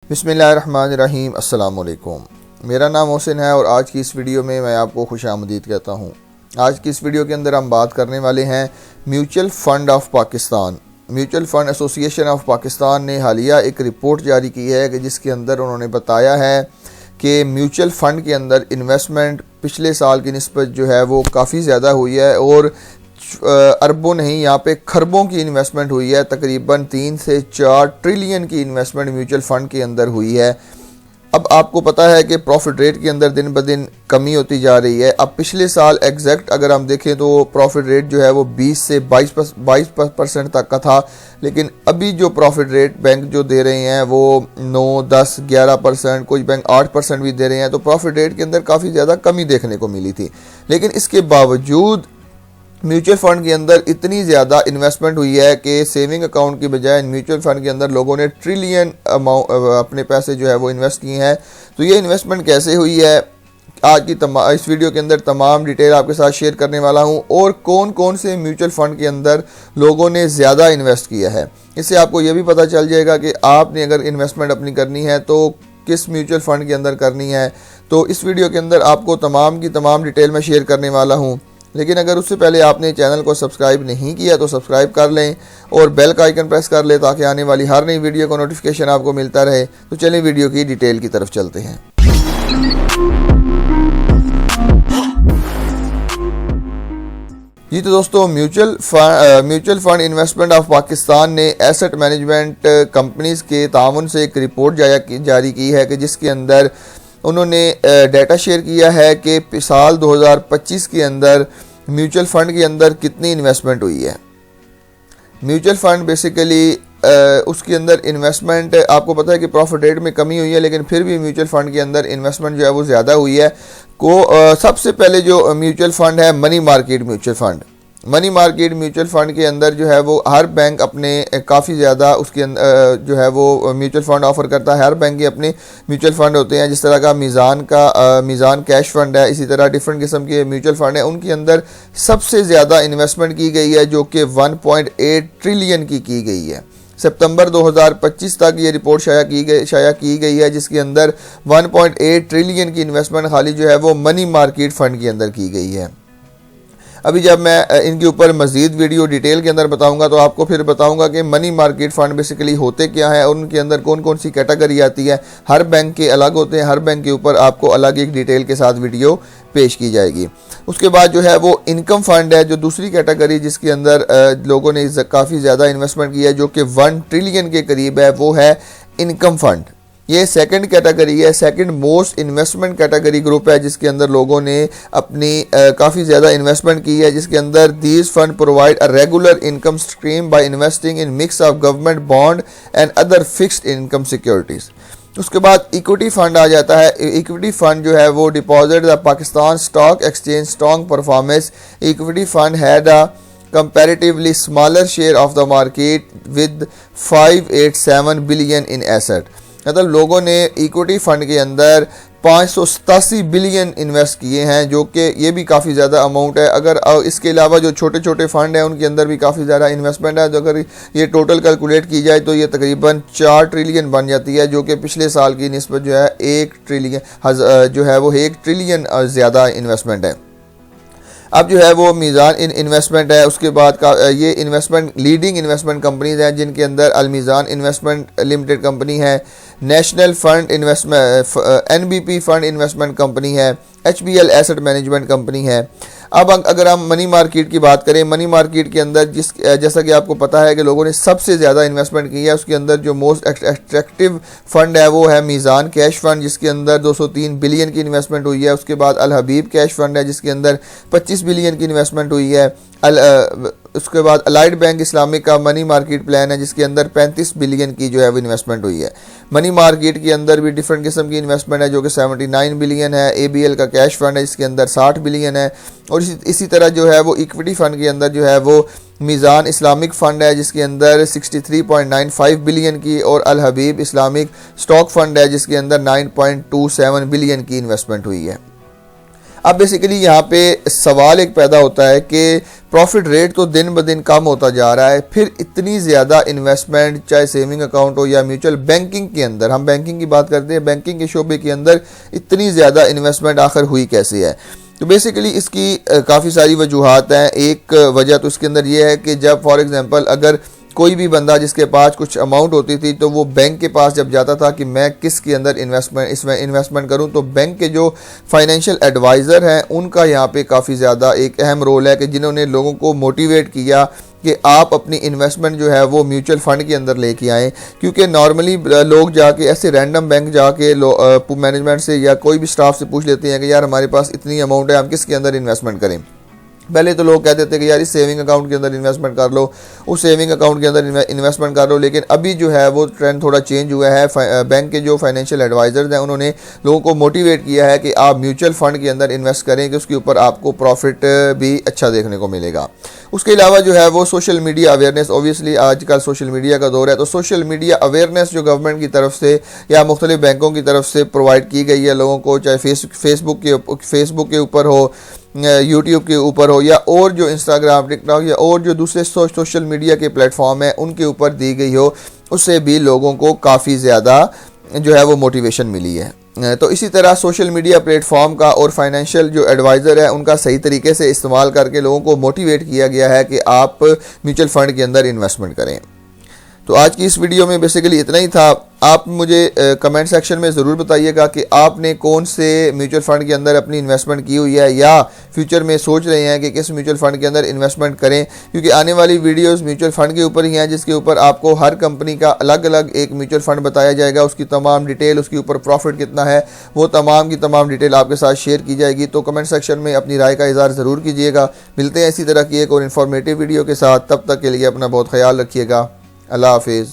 बिस्मिल्लाहिर्रहमानिर्रहीम। अस्सलाम वालेकुम। मेरा नाम मोहसिन है और आज की इस वीडियो में मैं आपको खुशामदीद कहता हूँ। आज की इस वीडियो के अंदर हम बात करने वाले हैं mutual fund of Pakistan. Mutual fund association of Pakistan ने हालिया एक रिपोर्ट जारी की है कि जिसके अंदर उन्होंने बताया है कि म्यूचुअल फ़ंड के अंदर इन्वेस्टमेंट पिछले साल की निस्बत जो है वो काफ़ी ज़्यादा हुई है और अरबों नहीं, यहाँ पे खरबों की इन्वेस्टमेंट हुई है। तकरीबन 3 से 4 ट्रिलियन की इन्वेस्टमेंट म्यूचुअल फ़ंड के अंदर हुई है। अब आपको पता है कि प्रॉफिट रेट के अंदर दिन ब दिन कमी होती जा रही है। अब पिछले साल एग्जैक्ट अगर हम देखें तो प्रॉफिट रेट जो है वो 20 से 22% तक का था, लेकिन अभी जो प्रॉफिट रेट बैंक जो दे रहे हैं वो 9, 10, 11%, कुछ बैंक 8% भी दे रहे हैं। तो प्रॉफिट रेट के अंदर काफ़ी ज़्यादा कमी देखने को मिली थी, लेकिन इसके बावजूद म्यूचुअल फ़ंड के अंदर इतनी ज़्यादा इन्वेस्टमेंट हुई है कि सेविंग अकाउंट की बजाय म्यूचुअल फ़ंड के अंदर लोगों ने ट्रिलियन अमाउंट अपने पैसे जो है वो इन्वेस्ट किए हैं। तो ये इन्वेस्टमेंट कैसे हुई है, आज की इस वीडियो के अंदर तमाम डिटेल आपके साथ शेयर करने वाला हूं, और कौन कौन से म्यूचुअल फ़ंड के अंदर लोगों ने ज़्यादा इन्वेस्ट किया है। इससे आपको ये भी पता चल जाएगा कि आपने अगर इन्वेस्टमेंट अपनी करनी है तो किस म्यूचुअल फ़ंड के अंदर करनी है। तो इस वीडियो के अंदर आपको तमाम की तमाम डिटेल में शेयर करने वाला हूँ, लेकिन अगर उससे पहले आपने चैनल को सब्सक्राइब नहीं किया तो सब्सक्राइब कर लें और बेल का आइकन प्रेस कर लें ताकि आने वाली हर नई वीडियो का नोटिफिकेशन आपको मिलता रहे। तो चलिए वीडियो की डिटेल की तरफ चलते हैं। जी तो दोस्तों, mutual fund investment of Pakistan ने एसेट मैनेजमेंट कंपनीज़ के ताउन से एक रिपोर्ट जारी की है कि जिसके अंदर उन्होंने डाटा शेयर किया है कि साल 2025 के अंदर म्यूचुअल फ़ंड के अंदर कितनी इन्वेस्टमेंट हुई है। म्यूचुअल फ़ंड बेसिकली उसके अंदर इन्वेस्टमेंट, आपको पता है कि प्रॉफिट रेट में कमी हुई है, लेकिन फिर भी म्यूचुअल फ़ंड के अंदर इन्वेस्टमेंट जो है वो ज़्यादा हुई है। सबसे पहले जो म्यूचुअल फ़ंड है money market mutual fund. Money market mutual fund के अंदर जो है वो हर बैंक अपने काफ़ी ज़्यादा उसके जो है वो म्यूचुअल फ़ंड ऑफ़र करता है। हर बैंक के अपने म्यूचुअल फ़ंड होते हैं, जिस तरह का मीज़ान कैश फ़ंड है, इसी तरह डिफरेंट किस्म के म्यूचुअल फ़ंड है। उनके अंदर सबसे ज़्यादा इन्वेस्टमेंट की गई है जो कि 1.8 ट्रिलियन की गई है। सितंबर 2025 तक ये रिपोर्ट शाया की गई है, जिसके अंदर 1.8 ट्रिलियन की इन्वेस्टमेंट खाली जो है वो मनी मार्केट फ़ंड के अंदर की गई है। अभी जब मैं इनके ऊपर मज़ीद वीडियो डिटेल के अंदर बताऊंगा तो आपको फिर बताऊंगा कि मनी मार्केट फ़ंड बेसिकली होते क्या है और उनके अंदर कौन कौन सी कैटेगरी आती है। हर बैंक के अलग होते हैं, हर बैंक के ऊपर आपको अलग एक डिटेल के साथ वीडियो पेश की जाएगी। उसके बाद जो है वो इनकम फ़ंड है, जो दूसरी कैटेगरी जिसके अंदर लोगों ने काफ़ी ज़्यादा इन्वेस्टमेंट किया है, जो कि 1 ट्रिलियन के करीब है, वो है इनकम फ़ंड। ये सेकंड कैटेगरी है, second most investment category group है, जिसके अंदर लोगों ने अपनी काफ़ी ज़्यादा इन्वेस्टमेंट की है, जिसके अंदर these fund provide a regular income stream by investing in mix of government bond and other fixed income securities. उसके बाद इक्विटी फंड आ जाता है। इक्विटी फंड जो है वो deposit the Pakistan stock exchange strong performance. Equity fund had a comparatively smaller share of the market with 587 billion in asset। मतलब लोगों ने इक्विटी फंड के अंदर 587 बिलियन इन्वेस्ट किए हैं, जो कि ये भी काफ़ी ज़्यादा अमाउंट है। अगर इसके अलावा जो छोटे छोटे फंड हैं उनके अंदर भी काफ़ी ज़्यादा इन्वेस्टमेंट है, तो अगर ये टोटल कैलकुलेट की जाए तो ये तकरीबन 4 ट्रिलियन बन जाती है, जो कि पिछले साल की निस्बत जो है 1 ट्रिलियन जो है वो 1 ट्रिलियन ज़्यादा इन्वेस्टमेंट है। अब जो है वो मीज़ान इन्वेस्टमेंट है। उसके बाद ये इन्वेस्टमेंट लीडिंग इन्वेस्टमेंट कंपनीज हैं, जिनके अंदर अलमीज़ान इन्वेस्टमेंट लिमिटेड कंपनी है, national fund investment NBP fund investment company है, HBL एसेट मैनेजमेंट कंपनी है। अब अगर हम मनी मार्केट की बात करें, मनी मार्केट के अंदर जैसा कि आपको पता है कि लोगों ने सबसे ज़्यादा इन्वेस्टमेंट की है, उसके अंदर जो मोस्ट अट्रैक्टिव फंड है वो है मीज़ान कैश फंड, जिसके अंदर 203 बिलियन की इन्वेस्टमेंट हुई है। उसके बाद अल हबीब कैश फंड है, जिसके अंदर 25 बिलियन की इन्वेस्टमेंट हुई है। उसके बाद अलाइड बैंक इस्लामिक का मनी मार्केट प्लान है, जिसके अंदर 35 बिलियन की जो है वो इन्वेस्टमेंट हुई है। मनी मार्केट के अंदर भी डिफरेंट किस्म की इन्वेस्टमेंट है, जो कि 79 बिलियन है। ABL का कैश फंड है, जिसके अंदर 60 बिलियन है। और इसी तरह जो है वो इक्विटी फंड के अंदर जो है वो मीज़ान इस्लामिक फ़ंड है, जिसके अंदर 63.95 बिलियन की, और अल हबीब इस्लामिक स्टॉक फंड है, जिसके अंदर 9.27 बिलियन की इन्वेस्टमेंट हुई है। अब बेसिकली यहाँ पे सवाल एक पैदा होता है कि प्रॉफिट रेट तो दिन ब दिन कम होता जा रहा है, फिर इतनी ज़्यादा इन्वेस्टमेंट चाहे सेविंग अकाउंट हो या म्यूचुअल बैंकिंग के अंदर, हम बैंकिंग की बात करते हैं, बैंकिंग के शोबे के अंदर इतनी ज़्यादा इन्वेस्टमेंट आखिर हुई कैसे है। तो बेसिकली इसकी काफ़ी सारी वजूहात हैं। एक वजह तो इसके अंदर ये है कि जब फॉर एग्जांपल अगर कोई भी बंदा जिसके पास कुछ अमाउंट होती थी तो वो बैंक के पास जब जाता था कि मैं किस के अंदर इसमें इन्वेस्टमेंट करूं, तो बैंक के जो फाइनेंशियल एडवाइज़र हैं उनका यहाँ पे काफ़ी ज़्यादा एक अहम रोल है कि जिन्होंने लोगों को मोटिवेट किया कि आप अपनी इन्वेस्टमेंट जो है वो म्यूचुअल फ़ंड के अंदर लेके आएँ। क्योंकि नॉर्मली लोग जाके ऐसे रैंडम बैंक जाके मैनेजमेंट से या कोई भी स्टाफ से पूछ लेते हैं कि यार हमारे पास इतनी अमाउंट है, हम किस के अंदर इन्वेस्टमेंट करें। पहले तो लोग कहते थे कि यार इस सेविंग अकाउंट के अंदर इन्वेस्टमेंट कर लो, उस सेविंग अकाउंट के अंदर इन्वेस्टमेंट कर लो, लेकिन अभी जो है वो ट्रेंड थोड़ा चेंज हुआ है। बैंक के जो फाइनेंशियल एडवाइज़र्स हैं उन्होंने लोगों को मोटिवेट किया है कि आप म्यूचुअल फ़ंड के अंदर इन्वेस्ट करें कि उसके ऊपर आपको प्रॉफिट भी अच्छा देखने को मिलेगा। उसके अलावा जो है वो सोशल मीडिया अवेयरनेस, ओबियसली आजकल सोशल मीडिया का दौर है, तो सोशल मीडिया अवेयरनेस जो गवर्नमेंट की तरफ से या मुख्तलिफ बैंकों की तरफ से प्रोवाइड की गई है लोगों को, चाहे फेसबुक के ऊपर हो, यूट्यूब के ऊपर हो, या और जो इंस्टाग्राम, टिकटॉक या और जो दूसरे सोशल मीडिया के प्लेटफॉर्म हैं उनके ऊपर दी गई हो, उससे भी लोगों को काफ़ी ज़्यादा जो है वो मोटिवेशन मिली है। तो इसी तरह सोशल मीडिया प्लेटफॉर्म का और फाइनेंशियल जो एडवाइज़र है उनका सही तरीके से इस्तेमाल करके लोगों को मोटिवेट किया गया है कि आप म्यूचुअल फ़ंड के अंदर इन्वेस्टमेंट करें। तो आज की इस वीडियो में बेसिकली इतना ही था। आप मुझे कमेंट सेक्शन में ज़रूर बताइएगा कि आपने कौन से म्यूचुअल फ़ंड के अंदर अपनी इन्वेस्टमेंट की हुई है या फ्यूचर में सोच रहे हैं कि किस म्यूचुअल फ़ंड के अंदर इन्वेस्टमेंट करें, क्योंकि आने वाली वीडियोस म्यूचुअल फ़ंड के ऊपर ही हैं, जिसके ऊपर आपको हर कंपनी का अलग अलग एक म्यूचुअल फ़ंड बताया जाएगा, उसकी तमाम डिटेल, उसके ऊपर प्रॉफिट कितना है, वो तमाम की तमाम डिटेल आपके साथ शेयर की जाएगी। तो कमेंट सेक्शन में अपनी राय का इज़हार ज़रूर कीजिएगा। मिलते हैं इसी तरह की एक और इन्फॉर्मेटिव वीडियो के साथ, तब तक के लिए अपना बहुत ख्याल रखिएगा। अल्लाह हाफिज़।